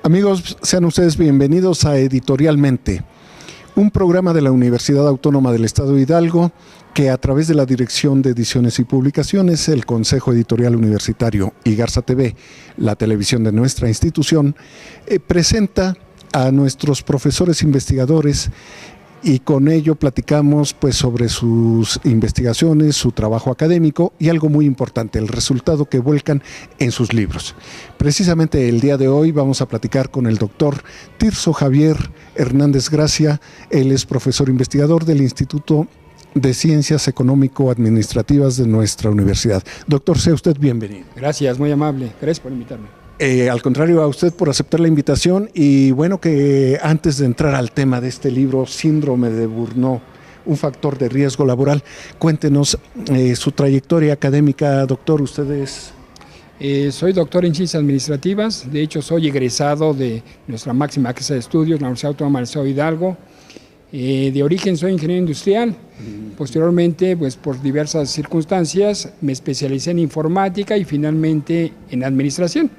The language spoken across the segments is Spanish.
Amigos, sean ustedes bienvenidos a Editorialmente, un programa de la Universidad Autónoma del Estado de Hidalgo que a través de la Dirección de Ediciones y Publicaciones, el Consejo Editorial Universitario y Garza TV, la televisión de nuestra institución, presenta a nuestros profesores investigadores y con ello platicamos pues sobre sus investigaciones, su trabajo académico y algo muy importante, el resultado que vuelcan en sus libros. Precisamente el día de hoy vamos a platicar con el doctor Tirso Javier Hernández Gracia. Él es profesor investigador del Instituto de Ciencias Económico-Administrativas de nuestra universidad. Doctor, sea usted bienvenido. Gracias, muy amable. Gracias por invitarme. Al contrario, a usted por aceptar la invitación y bueno, que antes de entrar al tema de este libro, Síndrome de Burnout, un factor de riesgo laboral, cuéntenos su trayectoria académica, doctor. ¿Usted es? Soy doctor en Ciencias Administrativas, de hecho soy egresado de nuestra máxima casa de estudios, la Universidad Autónoma del Estado de Hidalgo. De origen soy ingeniero industrial, posteriormente pues por diversas circunstancias me especialicé en informática y finalmente en administración,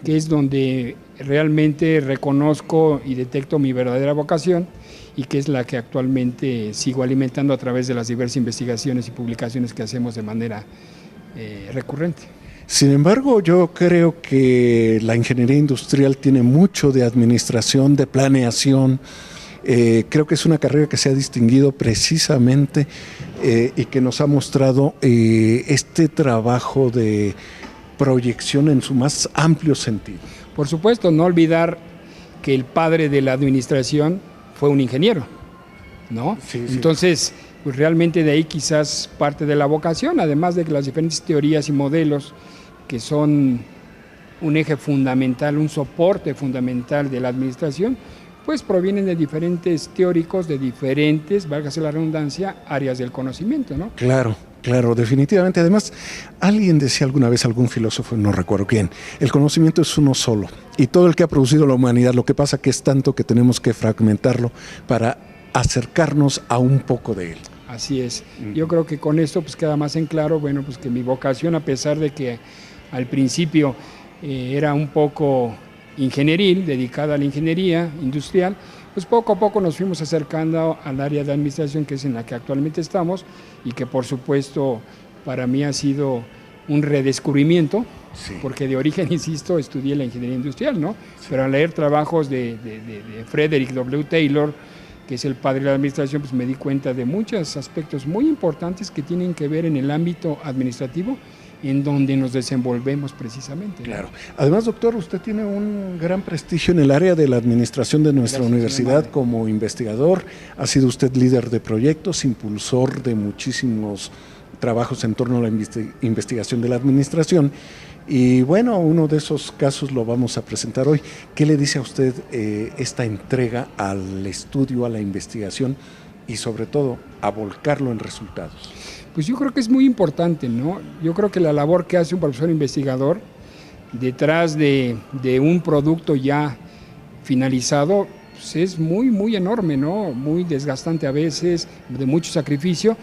que es donde realmente reconozco y detecto mi verdadera vocación y que es la que actualmente sigo alimentando a través de las diversas investigaciones y publicaciones que hacemos de manera recurrente. Sin embargo, yo creo que la ingeniería industrial tiene mucho de administración, de planeación. Creo que es una carrera que se ha distinguido precisamente y que nos ha mostrado este trabajo de proyección en su más amplio sentido. Por supuesto, no olvidar que el padre de la administración fue un ingeniero, ¿no? Sí. Entonces, pues realmente de ahí quizás parte de la vocación, además de que las diferentes teorías y modelos que son un eje fundamental, un soporte fundamental de la administración, pues provienen de diferentes teóricos, de diferentes, válgase la redundancia, áreas del conocimiento, ¿no? Claro, definitivamente. Además, alguien decía alguna vez, algún filósofo, no recuerdo quién, el conocimiento es uno solo y todo el que ha producido la humanidad, lo que pasa que es tanto que tenemos que fragmentarlo para acercarnos a un poco de él. Así es. Yo creo que con esto pues queda más en claro, bueno, pues que mi vocación, a pesar de que al principio era un poco ingenieril, dedicada a la ingeniería industrial, pues poco a poco nos fuimos acercando al área de administración, que es en la que actualmente estamos y que por supuesto para mí ha sido un redescubrimiento, sí, porque de origen, insisto, estudié la ingeniería industrial, ¿no? Sí. Pero al leer trabajos de Frederick W. Taylor, que es el padre de la administración, pues me di cuenta de muchos aspectos muy importantes que tienen que ver en el ámbito administrativo, en donde nos desenvolvemos precisamente. Claro. Además, doctor, usted tiene un gran prestigio en el área de la administración de nuestra universidad como investigador. Ha sido usted líder de proyectos, impulsor de muchísimos trabajos en torno a la investigación de la administración. Y bueno, uno de esos casos lo vamos a presentar hoy. ¿Qué le dice a usted esta entrega al estudio, a la investigación y sobre todo a volcarlo en resultados? Pues yo creo que es muy importante, ¿no? Yo creo que la labor que hace un profesor investigador detrás de un producto ya finalizado pues es muy enorme, ¿no? Muy desgastante a veces, de mucho sacrificio,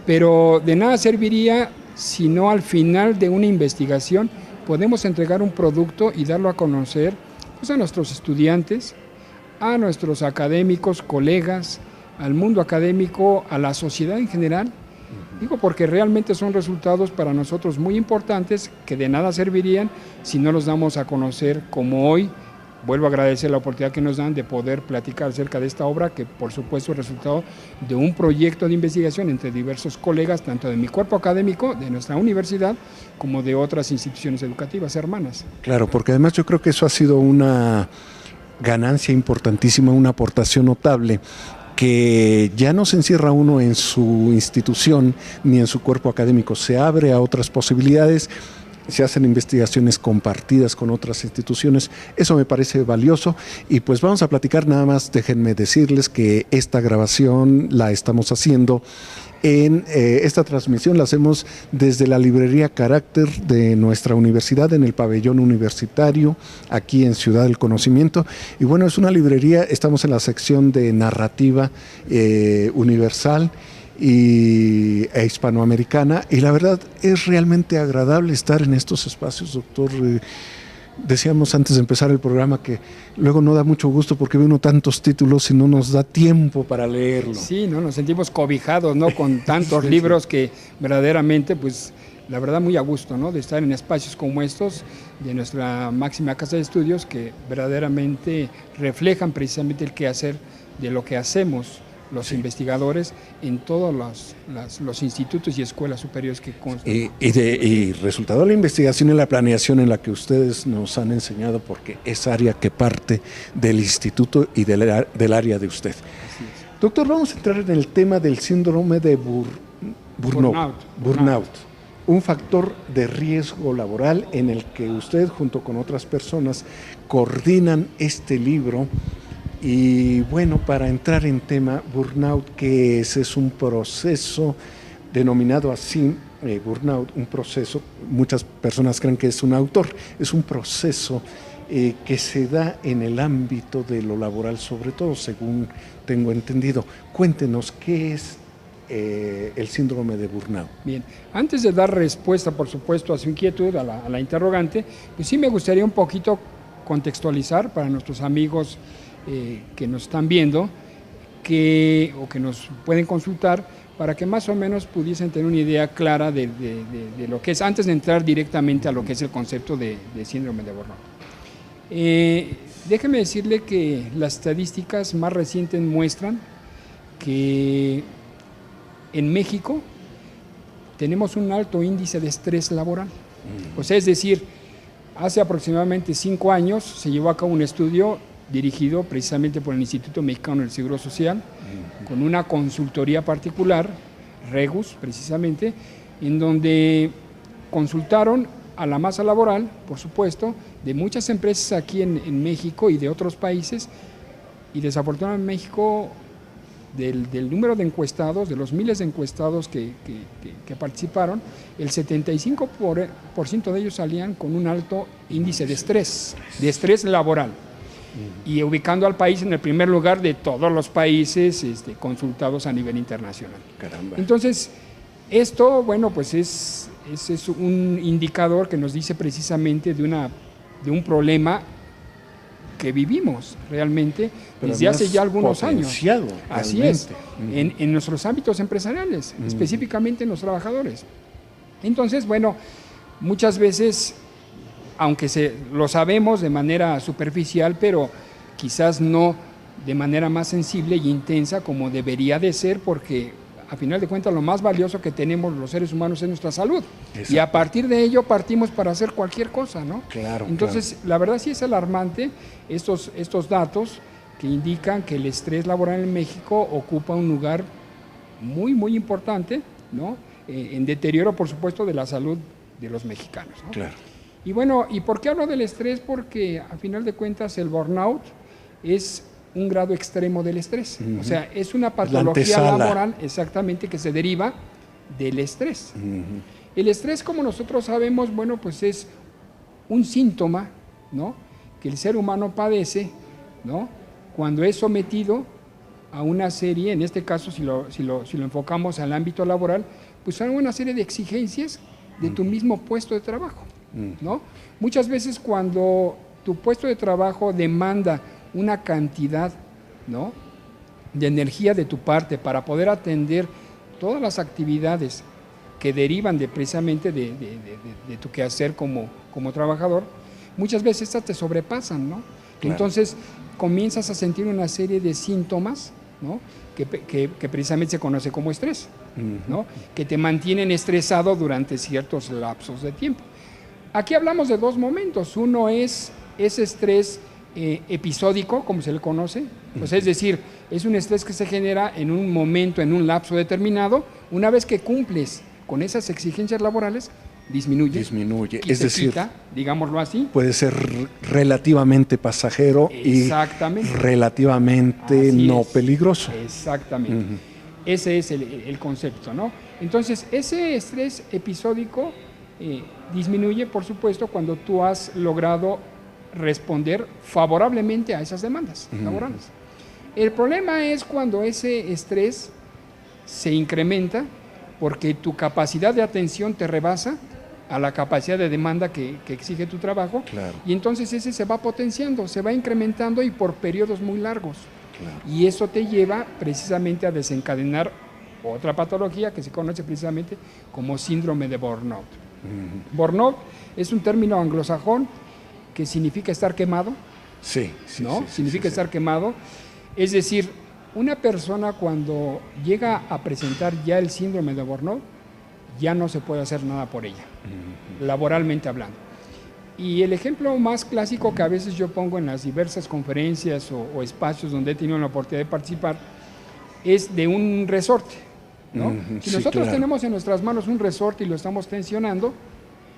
pero de nada serviría si no al final de una investigación podemos entregar un producto y darlo a conocer pues, a nuestros estudiantes, a nuestros académicos, colegas, al mundo académico, a la sociedad en general. Digo, porque realmente son resultados para nosotros muy importantes que de nada servirían si no los damos a conocer como hoy. Vuelvo a agradecer la oportunidad que nos dan de poder platicar acerca de esta obra, que por supuesto es resultado de un proyecto de investigación entre diversos colegas, tanto de mi cuerpo académico, de nuestra universidad, como de otras instituciones educativas hermanas. Claro, porque además yo creo que eso ha sido una ganancia importantísima, una aportación notable, que ya no se encierra uno en su institución ni en su cuerpo académico, se abre a otras posibilidades, se hacen investigaciones compartidas con otras instituciones. Eso me parece valioso y pues vamos a platicar. Nada más déjenme decirles que esta grabación la estamos haciendo esta transmisión la hacemos desde la librería Carácter de nuestra universidad en el pabellón universitario aquí en Ciudad del Conocimiento. Y bueno, es una librería, estamos en la sección de narrativa universal e hispanoamericana, y la verdad es realmente agradable estar en estos espacios, doctor. Decíamos antes de empezar el programa que luego no da mucho gusto porque ve uno tantos títulos y no nos da tiempo para leerlo. Sí, ¿no? Nos sentimos cobijados, ¿no? Con tantos Sí, libros sí. que verdaderamente, pues, la verdad muy a gusto, ¿no? De estar en espacios como estos, de nuestra máxima casa de estudios, que verdaderamente reflejan precisamente el quehacer de lo que hacemos los investigadores en todos los institutos y escuelas superiores que constan. Y resultado de la investigación y la planeación en la que ustedes nos han enseñado, porque es área que parte del instituto y del área de usted. Doctor, vamos a entrar en el tema del síndrome de burnout. Un factor de riesgo laboral en el que usted, junto con otras personas, coordinan este libro. Y bueno, para entrar en tema, burnout, ¿qué es? Es un proceso denominado así, burnout, un proceso, muchas personas creen que es un autor, es un proceso que se da en el ámbito de lo laboral, sobre todo, según tengo entendido. Cuéntenos, ¿qué es el síndrome de burnout? Bien, antes de dar respuesta, por supuesto, a su inquietud, a la interrogante, pues sí me gustaría un poquito contextualizar para nuestros amigos que nos están viendo o que nos pueden consultar para que más o menos pudiesen tener una idea clara de lo que es, antes de entrar directamente a lo que es el concepto de síndrome de burnout. Déjeme decirle que las estadísticas más recientes muestran que en México tenemos un alto índice de estrés laboral. O sea, es decir, hace aproximadamente 5 años se llevó a cabo un estudio dirigido precisamente por el Instituto Mexicano del Seguro Social, con una consultoría particular, Regus precisamente, en donde consultaron a la masa laboral, por supuesto, de muchas empresas aquí en México y de otros países, y desafortunadamente en México, del número de encuestados, de los miles de encuestados que participaron, el 75% de ellos salían con un alto índice de estrés laboral. Y ubicando al país en el primer lugar de todos los países consultados a nivel internacional. Caramba. Entonces, esto, bueno, pues es un indicador que nos dice precisamente de un problema que vivimos realmente desde hace ya algunos años. Así es, en nuestros ámbitos empresariales, específicamente en los trabajadores. Entonces, bueno, muchas veces, aunque lo sabemos de manera superficial, pero quizás no de manera más sensible y intensa como debería de ser, porque a final de cuentas lo más valioso que tenemos los seres humanos es nuestra salud. Exacto. Y a partir de ello partimos para hacer cualquier cosa, ¿no? Claro. Entonces, claro, la verdad sí es alarmante estos datos que indican que el estrés laboral en México ocupa un lugar muy, muy importante, ¿no? En deterioro, por supuesto, de la salud de los mexicanos, ¿no? Claro. Y bueno, ¿y por qué hablo del estrés? Porque a final de cuentas el burnout es un grado extremo del estrés. O sea, es una patología laboral exactamente que se deriva del estrés. El estrés, como nosotros sabemos, bueno, pues es un síntoma, ¿no?, que el ser humano padece, ¿no?, cuando es sometido a una serie, en este caso si lo enfocamos al ámbito laboral, pues a una serie de exigencias de tu mismo puesto de trabajo, ¿no? Muchas veces cuando tu puesto de trabajo demanda una cantidad, ¿no?, de energía de tu parte para poder atender todas las actividades que derivan precisamente de tu quehacer como trabajador, muchas veces estas te sobrepasan, ¿no? Claro. Entonces comienzas a sentir una serie de síntomas, ¿no?, que precisamente se conoce como estrés, ¿no?, que te mantienen estresado durante ciertos lapsos de tiempo. Aquí hablamos de dos momentos. Uno es ese estrés episódico, como se le conoce, pues es decir, es un estrés que se genera en un momento, en un lapso determinado. Una vez que cumples con esas exigencias laborales, disminuye, es decir, quita, digámoslo así. Puede ser relativamente pasajero y relativamente no peligroso. Exactamente. Ese es el concepto, ¿no? Entonces, ese estrés episódico disminuye, por supuesto, cuando tú has logrado responder favorablemente a esas demandas laborales. El problema es cuando ese estrés se incrementa porque tu capacidad de atención te rebasa, a la capacidad de demanda que exige tu trabajo, claro. Y entonces ese se va potenciando, se va incrementando y por periodos muy largos. Claro. Y eso te lleva precisamente a desencadenar otra patología que se conoce precisamente como síndrome de burnout. Burnout es un término anglosajón que significa estar quemado, sí, ¿no? Sí, significa estar quemado. Es decir, una persona cuando llega a presentar ya el síndrome de burnout, ya no se puede hacer nada por ella, laboralmente hablando. Y el ejemplo más clásico que a veces yo pongo en las diversas conferencias o espacios donde he tenido la oportunidad de participar es de un resorte, ¿no? Si nosotros tenemos en nuestras manos un resorte y lo estamos tensionando,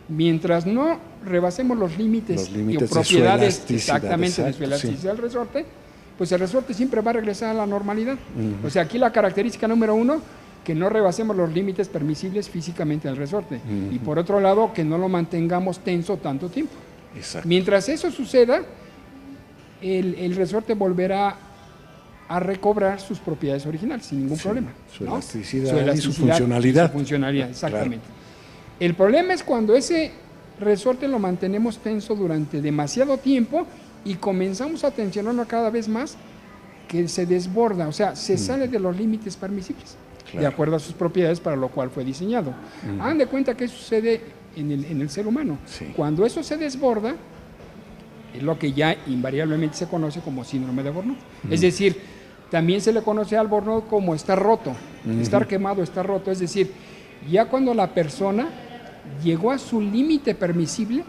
mientras no rebasemos los límites o propiedades exactamente de su elasticidad del resorte, pues el resorte siempre va a regresar a la normalidad. O sea, aquí la característica número 1, que no rebasemos los límites permisibles físicamente del resorte. Y por otro lado, que no lo mantengamos tenso tanto tiempo. Exacto. Mientras eso suceda, el resorte volverá a recobrar sus propiedades originales sin ningún problema. Su ¿no? elasticidad y su funcionalidad. Exactamente. Claro. El problema es cuando ese resorte lo mantenemos tenso durante demasiado tiempo y comenzamos a tensionarlo cada vez más, que se desborda, o sea, se sale de los límites permisibles. Claro. De acuerdo a sus propiedades para lo cual fue diseñado. Hagan de cuenta que sucede en el ser humano. Sí. Cuando eso se desborda, es lo que ya invariablemente se conoce como síndrome de burnout. Es decir, también se le conoce al burnout como estar roto, estar quemado, estar roto. Es decir, ya cuando la persona llegó a su límite permisible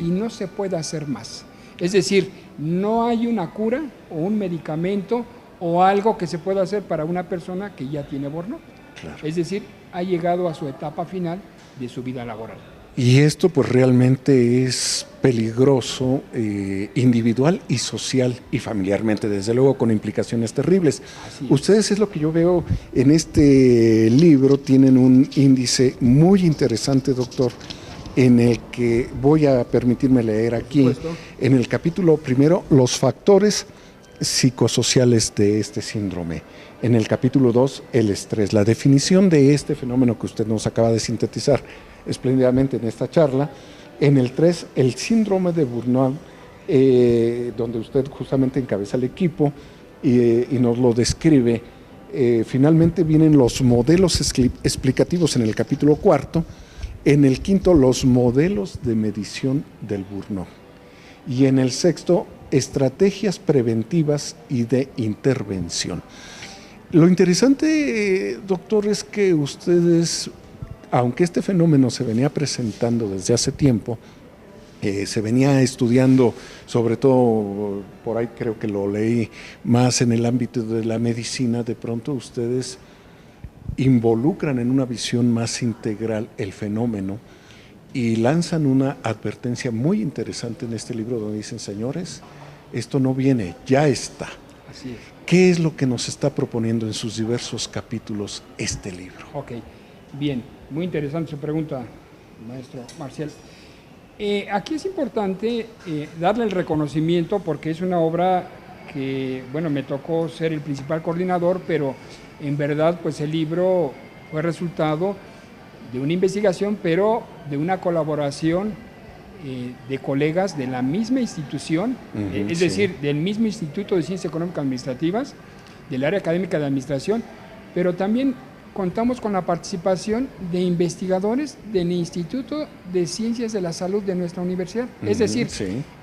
y no se puede hacer más. Es decir, no hay una cura o un medicamento o algo que se pueda hacer para una persona que ya tiene burnout. Claro. Es decir, ha llegado a su etapa final de su vida laboral. Y esto pues realmente es peligroso individual y social y familiarmente, desde luego con implicaciones terribles. Ustedes, es lo que yo veo en este libro, tienen un índice muy interesante, doctor, en el que voy a permitirme leer aquí, en el capítulo primero, los factores psicosociales de este síndrome. En el capítulo 2, el estrés, la definición de este fenómeno que usted nos acaba de sintetizar espléndidamente en esta charla. En el 3, el síndrome de burnout, donde usted justamente encabeza el equipo y nos lo describe. Finalmente vienen los modelos explicativos en el capítulo 4. En el 5, los modelos de medición del burnout. Y en el 6, estrategias preventivas y de intervención. Lo interesante, doctor, es que ustedes, aunque este fenómeno se venía presentando desde hace tiempo, se venía estudiando, sobre todo, por ahí creo que lo leí más en el ámbito de la medicina, de pronto ustedes involucran en una visión más integral el fenómeno y lanzan una advertencia muy interesante en este libro donde dicen, señores, esto no viene, ya está. Así es. ¿Qué es lo que nos está proponiendo en sus diversos capítulos este libro? Ok, bien, muy interesante su pregunta, maestro Marcial. Aquí es importante darle el reconocimiento porque es una obra que, bueno, me tocó ser el principal coordinador, pero en verdad, pues el libro fue resultado de una investigación, pero de una colaboración de colegas de la misma institución, es decir, del mismo Instituto de Ciencias Económicas Administrativas, del área académica de administración, pero también contamos con la participación de investigadores del Instituto de Ciencias de la Salud de nuestra universidad. Es decir,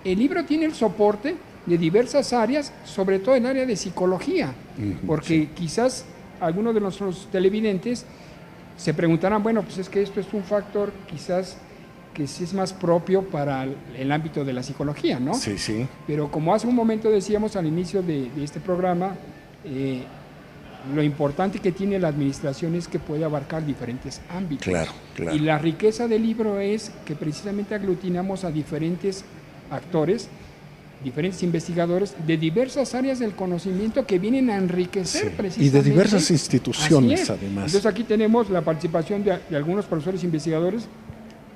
el libro tiene el soporte de diversas áreas, sobre todo el área de psicología, porque quizás algunos de nuestros televidentes se preguntarán, bueno, pues es que esto es un factor quizás que sí es más propio para el ámbito de la psicología, ¿no? Sí, sí. Pero como hace un momento decíamos al inicio de este programa, lo importante que tiene la administración es que puede abarcar diferentes ámbitos. Claro, claro. Y la riqueza del libro es que precisamente aglutinamos a diferentes actores, diferentes investigadores de diversas áreas del conocimiento que vienen a enriquecer precisamente. Y de diversas instituciones, además. Entonces aquí tenemos la participación de algunos profesores investigadores,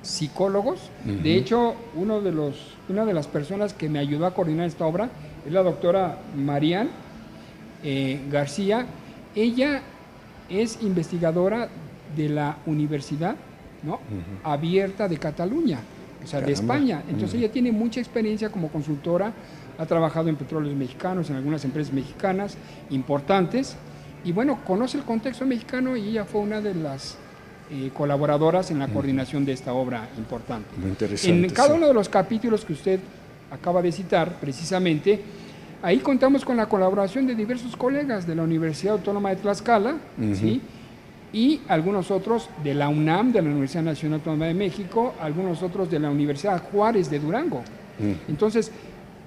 psicólogos. De hecho, una de las personas que me ayudó a coordinar esta obra es la doctora Marian García. Ella es investigadora de la Universidad ¿no? Abierta de Cataluña, o sea, de España. Entonces ella tiene mucha experiencia como consultora, ha trabajado en petróleos mexicanos, en algunas empresas mexicanas importantes, y bueno, conoce el contexto mexicano y ella fue una de las colaboradoras en la coordinación de esta obra importante. Muy interesante. En cada uno de los capítulos que usted acaba de citar, precisamente, ahí contamos con la colaboración de diversos colegas de la Universidad Autónoma de Tlaxcala, ¿sí? Y algunos otros de la UNAM, de la Universidad Nacional Autónoma de México, algunos otros de la Universidad Juárez de Durango. Entonces,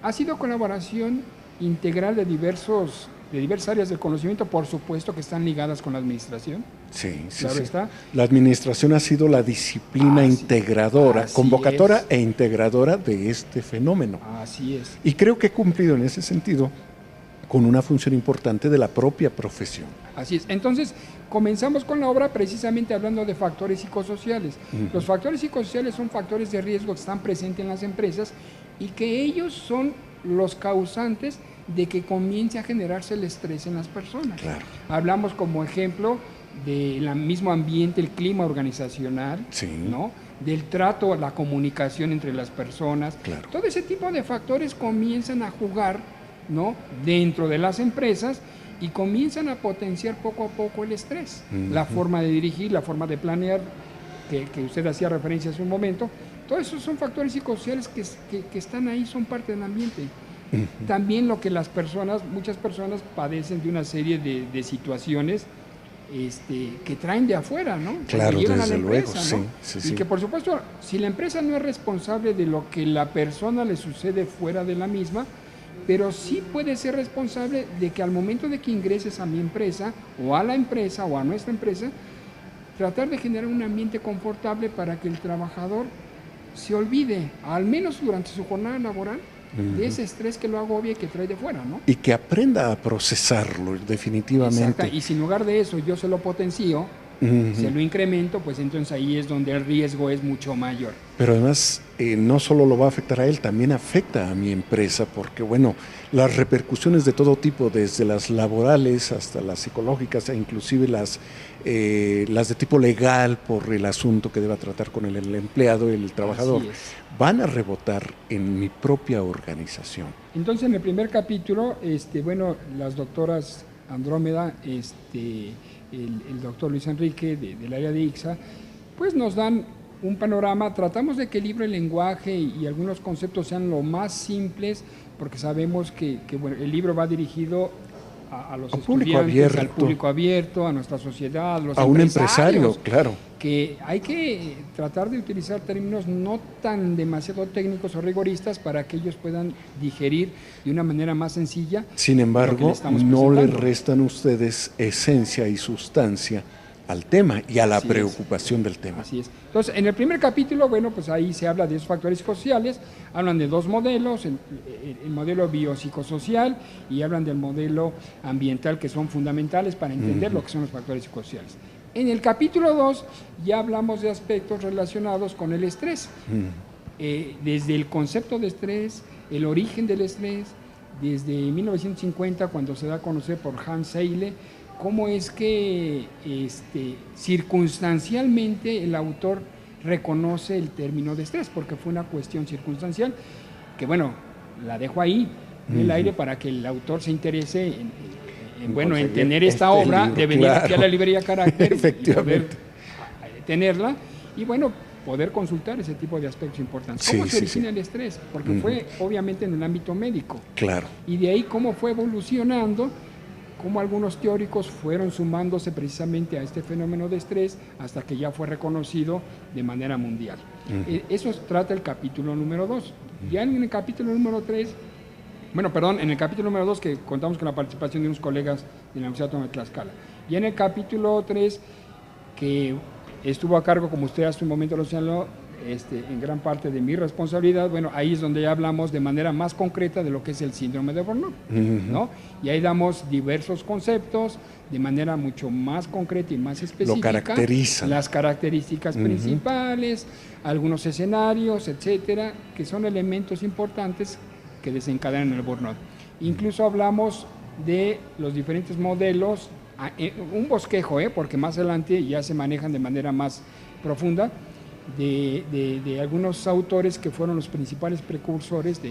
ha sido colaboración integral de diversas áreas del conocimiento, por supuesto que están ligadas con la administración. Sí, claro sí. está. La administración ha sido la disciplina integradora, convocadora e integradora de este fenómeno. Así es. Y creo que he cumplido en ese sentido con una función importante de la propia profesión. Así es. Entonces, comenzamos con la obra precisamente hablando de factores psicosociales. Los factores psicosociales son factores de riesgo que están presentes en las empresas y que ellos son los causantes de que comience a generarse el estrés en las personas. Claro. Hablamos como ejemplo del mismo ambiente, el clima organizacional, ¿no? Del trato, la comunicación entre las personas. Claro. Todo ese tipo de factores comienzan a jugar, ¿no? Dentro de las empresas y comienzan a potenciar poco a poco el estrés. La forma de dirigir, la forma de planear, que usted hacía referencia hace un momento. Todos esos son factores psicosociales que están ahí, son parte del ambiente. También lo que muchas personas padecen de una serie de situaciones que traen de afuera, ¿no? Claro, llegan desde a la empresa, luego, ¿no? sí. Y que por supuesto, si la empresa no es responsable de lo que la persona le sucede fuera de la misma, pero sí puede ser responsable de que al momento de que ingreses a mi empresa, o a la empresa, o a nuestra empresa, tratar de generar un ambiente confortable para que el trabajador se olvide, al menos durante su jornada laboral, de ese estrés que lo agobia y que trae de fuera, ¿no? Y que aprenda a procesarlo, definitivamente. Exacto. Y si en lugar de eso yo se lo potencio, se lo incremento, pues entonces ahí es donde el riesgo es mucho mayor. Pero además, no solo lo va a afectar a él, también afecta a mi empresa, porque bueno, las repercusiones de todo tipo, desde las laborales hasta las psicológicas e inclusive las de tipo legal por el asunto que deba tratar con el empleado, el trabajador, van a rebotar en mi propia organización. Entonces, en el primer capítulo, bueno, las doctoras Andrómeda, el doctor Luis Enrique del área de ICSA, pues nos dan un panorama. Tratamos de que el libro, el lenguaje y algunos conceptos sean lo más simples, porque sabemos que bueno, el libro va dirigido a los estudiantes, al público abierto, a nuestra sociedad, a un empresario, claro. Que hay que tratar de utilizar términos no tan demasiado técnicos o rigoristas para que ellos puedan digerir de una manera más sencilla. Sin embargo, no le restan ustedes esencia y sustancia al tema y a la preocupación del tema. Así es. Entonces, en el primer capítulo, bueno, pues ahí se habla de esos factores psicosociales, hablan de dos modelos, el modelo biopsicosocial y hablan del modelo ambiental, que son fundamentales para entender lo que son los factores psicosociales. En el capítulo 2 ya hablamos de aspectos relacionados con el estrés, desde el concepto de estrés, el origen del estrés, desde 1950, cuando se da a conocer por Hans Seyle, cómo es que circunstancialmente el autor reconoce el término de estrés, porque fue una cuestión circunstancial, que bueno, la dejo ahí en el aire para que el autor se interese en tener esta obra, libro, de venir aquí a la librería Carácter y poder tenerla, y bueno, poder consultar ese tipo de aspectos importantes. ¿Cómo se origina el estrés? Porque fue obviamente en el ámbito médico. Claro. Y de ahí cómo fue evolucionando, cómo algunos teóricos fueron sumándose precisamente a este fenómeno de estrés hasta que ya fue reconocido de manera mundial. Eso trata el capítulo número 2. Ya en el capítulo número 3, en el capítulo número 2, que contamos con la participación de unos colegas de la Universidad Autónoma de Tlaxcala. Y en el capítulo 3, que estuvo a cargo, como usted hace un momento lo señaló, en gran parte de mi responsabilidad, bueno, ahí es donde ya hablamos de manera más concreta de lo que es el síndrome de Burnout, ¿no? Y ahí damos diversos conceptos de manera mucho más concreta y más específica. Lo caracteriza. Las características principales, algunos escenarios, etcétera, que son elementos importantes que desencadenan el burnout. Incluso hablamos de los diferentes modelos, un bosquejo, porque más adelante ya se manejan de manera más profunda, de algunos autores que fueron los principales precursores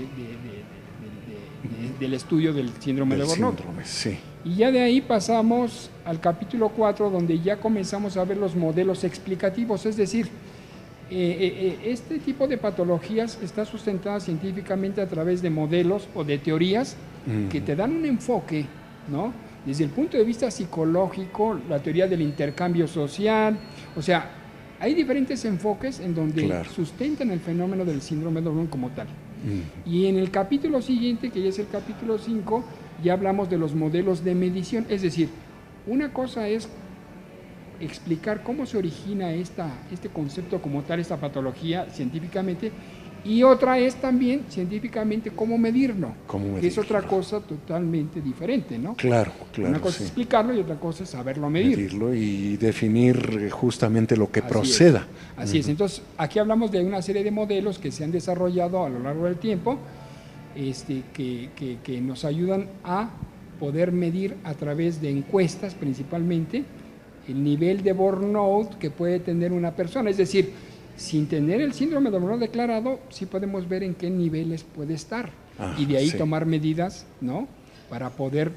del estudio del síndrome de Burnout. Sí. Y ya de ahí pasamos al capítulo 4, donde ya comenzamos a ver los modelos explicativos, es decir, este tipo de patologías está sustentada científicamente a través de modelos o de teorías que te dan un enfoque, ¿no? Desde el punto de vista psicológico, la teoría del intercambio social, o sea, hay diferentes enfoques en donde sustentan el fenómeno del síndrome de Burnout como tal. Y en el capítulo siguiente, que ya es el capítulo 5, ya hablamos de los modelos de medición, es decir, una cosa es explicar cómo se origina este concepto como tal, esta patología científicamente, y otra es también científicamente cómo medirlo, que es otra cosa totalmente diferente, ¿no? Claro. Una cosa es explicarlo y otra cosa es saberlo medir. Medirlo y definir justamente lo que proceda. Así es, entonces aquí hablamos de una serie de modelos que se han desarrollado a lo largo del tiempo, que nos ayudan a poder medir a través de encuestas principalmente el nivel de burnout que puede tener una persona, es decir, sin tener el síndrome de burnout declarado, sí podemos ver en qué niveles puede estar y de ahí tomar medidas, ¿no? Para poder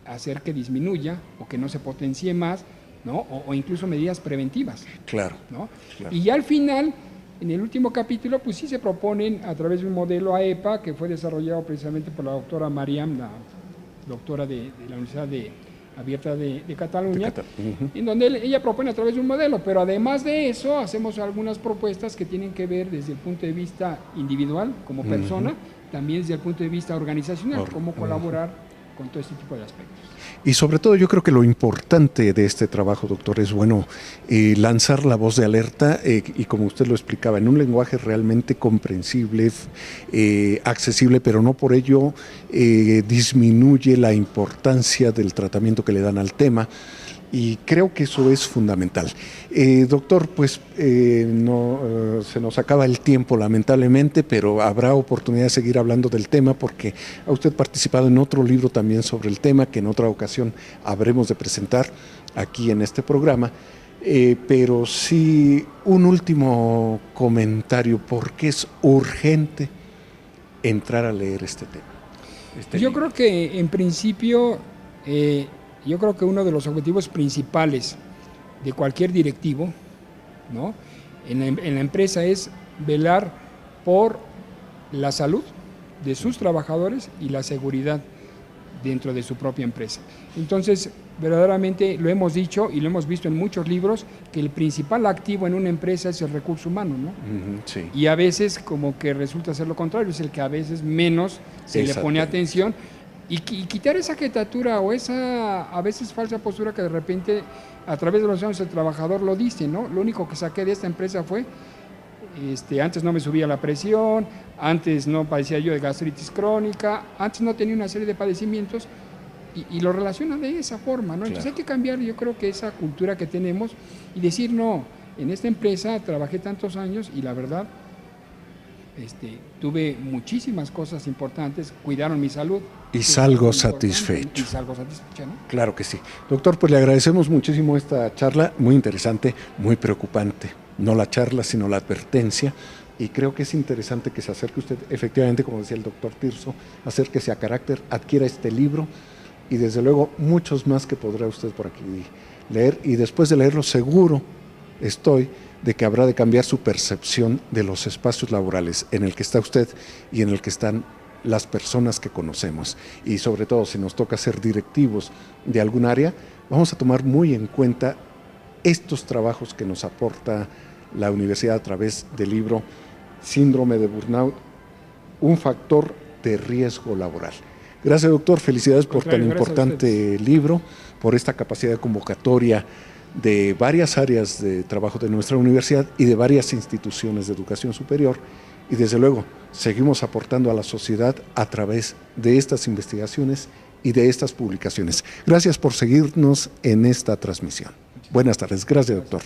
hacer que disminuya o que no se potencie más, ¿no? O incluso medidas preventivas. Claro, ¿no? Claro. Y ya al final, en el último capítulo, pues sí se proponen a través de un modelo AEPA que fue desarrollado precisamente por la doctora Mariam, la doctora de la Universidad Abierta de Cataluña, en donde ella propone a través de un modelo, pero además de eso hacemos algunas propuestas que tienen que ver desde el punto de vista individual, como persona, también desde el punto de vista organizacional, cómo colaborar con todo este tipo de aspectos. Y sobre todo yo creo que lo importante de este trabajo, doctor, es lanzar la voz de alerta y como usted lo explicaba, en un lenguaje realmente comprensible, accesible, pero no por ello disminuye la importancia del tratamiento que le dan al tema. Y creo que eso es fundamental. Doctor, pues se nos acaba el tiempo lamentablemente, pero habrá oportunidad de seguir hablando del tema porque ha usted participado en otro libro también sobre el tema que en otra ocasión habremos de presentar aquí en este programa. Pero sí, un último comentario, ¿por qué es urgente entrar a leer este tema? Yo creo que en principio... yo creo que uno de los objetivos principales de cualquier directivo, ¿no? en la empresa es velar por la salud de sus trabajadores y la seguridad dentro de su propia empresa. Entonces, verdaderamente lo hemos dicho y lo hemos visto en muchos libros, que el principal activo en una empresa es el recurso humano, ¿no? Sí. Y a veces como que resulta ser lo contrario, es el que a veces menos se le pone atención. Y quitar esa jetatura o esa a veces falsa postura que de repente a través de los años el trabajador lo dice, ¿no? Lo único que saqué de esta empresa fue, antes no me subía la presión, antes no padecía yo de gastritis crónica, antes no tenía una serie de padecimientos y lo relaciona de esa forma, ¿no? Entonces hay que cambiar, yo creo que esa cultura que tenemos y decir, no, en esta empresa trabajé tantos años y la verdad, tuve muchísimas cosas importantes, cuidaron mi salud. Y salgo satisfecho. Y salgo satisfecho, ¿no? Claro que sí. Doctor, pues le agradecemos muchísimo esta charla, muy interesante, muy preocupante. No la charla, sino la advertencia. Y creo que es interesante que se acerque usted, efectivamente, como decía el doctor Tirso, acérquese a Carácter, adquiera este libro y desde luego muchos más que podrá usted por aquí leer. Y después de leerlo, seguro estoy de que habrá de cambiar su percepción de los espacios laborales en el que está usted y en el que están las personas que conocemos. Y sobre todo, si nos toca ser directivos de algún área, vamos a tomar muy en cuenta estos trabajos que nos aporta la universidad a través del libro Síndrome de Burnout, un factor de riesgo laboral. Gracias, doctor. Felicidades por tan importante libro, por esta capacidad de convocatoria de varias áreas de trabajo de nuestra universidad y de varias instituciones de educación superior. Y desde luego, seguimos aportando a la sociedad a través de estas investigaciones y de estas publicaciones. Gracias por seguirnos en esta transmisión. Buenas tardes. Gracias, doctor.